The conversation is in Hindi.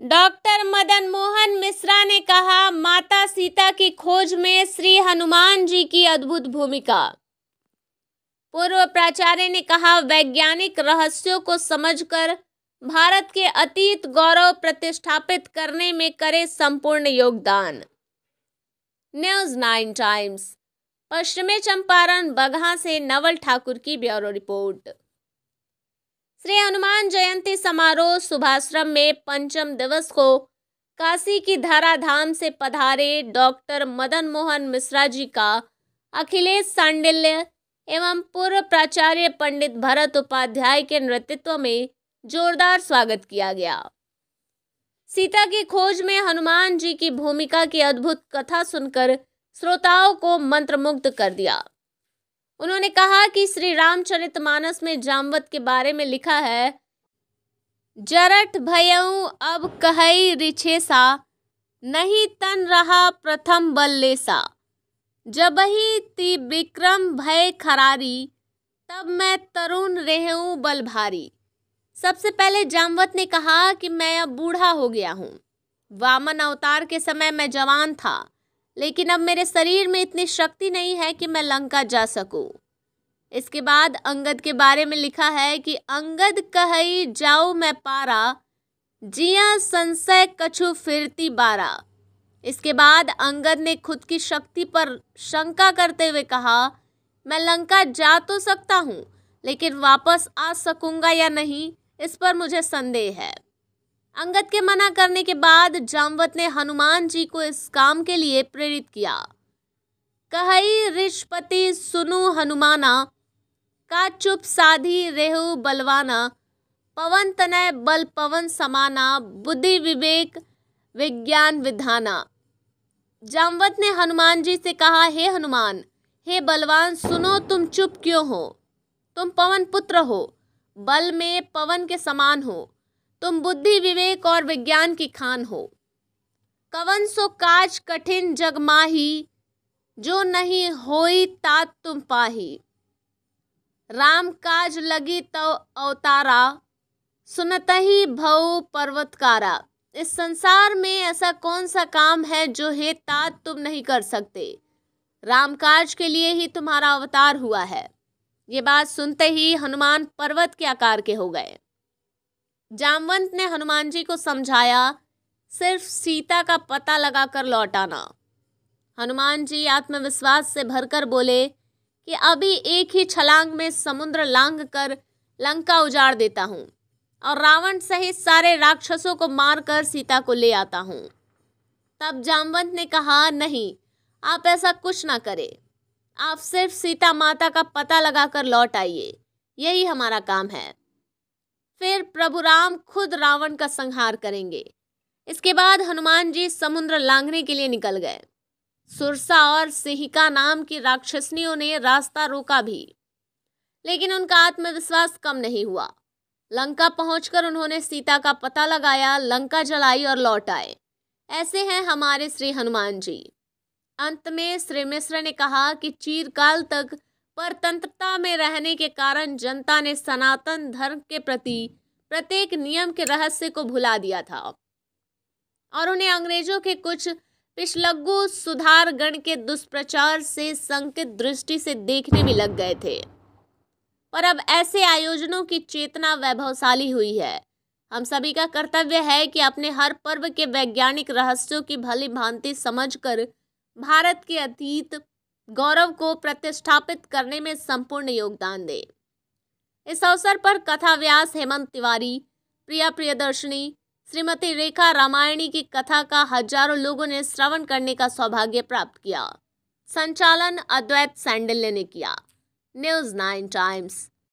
डॉक्टर मदन मोहन मिश्रा ने कहा, माता सीता की खोज में श्री हनुमान जी की अद्भुत भूमिका। पूर्व प्राचार्य ने कहा, वैज्ञानिक रहस्यों को समझकर भारत के अतीत गौरव प्रतिष्ठापित करने में करे संपूर्ण योगदान। News 9 times. पश्चिमी चंपारण बगहा से नवल ठाकुर की ब्यूरो रिपोर्ट। श्री हनुमान जयंती समारोह शुभाश्रम में पंचम दिवस को काशी की धराधाम से पधारे डॉक्टर मदन मोहन मिश्रा जी का अखिलेश सांडिल्य एवं पूर्व प्राचार्य पंडित भरत उपाध्याय के नेतृत्व में जोरदार स्वागत किया गया। सीता की खोज में हनुमान जी की भूमिका की अद्भुत कथा सुनकर श्रोताओं को मंत्रमुग्ध कर दिया। उन्होंने कहा कि श्री रामचरितमानस में जामवंत के बारे में लिखा है, जरठ भयऊ अब कहई रिछेसा, नहीं तन रहा प्रथम बल लेसा, जबहि ति विक्रम भय खरारी, तब मैं तरुण रेहूं बल भारी। सबसे पहले जामवंत ने कहा कि मैं अब बूढ़ा हो गया हूँ। वामन अवतार के समय मैं जवान था, लेकिन अब मेरे शरीर में इतनी शक्ति नहीं है कि मैं लंका जा सकूं। इसके बाद अंगद के बारे में लिखा है कि अंगद कहई जाऊं मैं पारा, जिया संशय कछु फिरती बारा। इसके बाद अंगद ने खुद की शक्ति पर शंका करते हुए कहा, मैं लंका जा तो सकता हूँ, लेकिन वापस आ सकूंगा या नहीं, इस पर मुझे संदेह है। अंगद के मना करने के बाद जामवंत ने हनुमान जी को इस काम के लिए प्रेरित किया। कहई ऋषपति सुनु हनुमाना, का चुप साधी रेहु बलवाना, पवन तनय बल पवन समाना, बुद्धि विवेक विज्ञान विधाना। जामवंत ने हनुमान जी से कहा, हे हनुमान, हे बलवान, सुनो, तुम चुप क्यों हो? तुम पवन पुत्र हो, बल में पवन के समान हो, तुम बुद्धि विवेक और विज्ञान की खान हो। कवन सो काज कठिन जग माही, जो नहीं होई तात तुम पाही। राम काज लगी तो अवतारा, सुनतहि भव पर्वतकारा। इस संसार में ऐसा कौन सा काम है जो हे तात तुम नहीं कर सकते? राम काज के लिए ही तुम्हारा अवतार हुआ है। ये बात सुनते ही हनुमान पर्वत के आकार के हो गए। जामवंत ने हनुमान जी को समझाया, सिर्फ सीता का पता लगाकर लौट आना। हनुमान जी आत्मविश्वास से भरकर बोले कि अभी एक ही छलांग में समुद्र लांघ कर लंका उजाड़ देता हूँ और रावण सहित सारे राक्षसों को मारकर सीता को ले आता हूँ। तब जामवंत ने कहा, नहीं, आप ऐसा कुछ ना करें, आप सिर्फ सीता माता का पता लगाकर लौट आइए, यही हमारा काम है। फिर प्रभु राम खुद रावण का संहार करेंगे। इसके बाद हनुमान जी समुद्र लांघने के लिए निकल गए। सुरसा और सिहिका नाम की राक्षसनियों ने रास्ता रोका भी, लेकिन उनका आत्मविश्वास कम नहीं हुआ। लंका पहुंचकर उन्होंने सीता का पता लगाया, लंका जलाई और लौट आए। ऐसे हैं हमारे श्री हनुमान जी। अंत में श्री मिश्र ने कहा कि चिरकाल तक परतंत्रता में रहने के कारण जनता ने सनातन धर्म के प्रति प्रत्येक नियम के रहस्य को भुला दिया था और उन्हें अंग्रेजों के कुछ पिछलग्गू सुधार गण के दुष्प्रचार से संकित दृष्टि से देखने भी लग गए थे। पर अब ऐसे आयोजनों की चेतना वैभवशाली हुई है। हम सभी का कर्तव्य है कि अपने हर पर्व के वैज्ञानिक रहस्यों की भली भांति समझकर भारत के अतीत गौरव को प्रतिष्ठापित करने में संपूर्ण योगदान दे। इस अवसर पर कथा व्यास हेमंत तिवारी, प्रिया प्रियदर्शनी, श्रीमती रेखा रामायणी की कथा का हजारों लोगों ने श्रवण करने का सौभाग्य प्राप्त किया। संचालन अद्वैत सांडिल्य ने किया। News 9 times.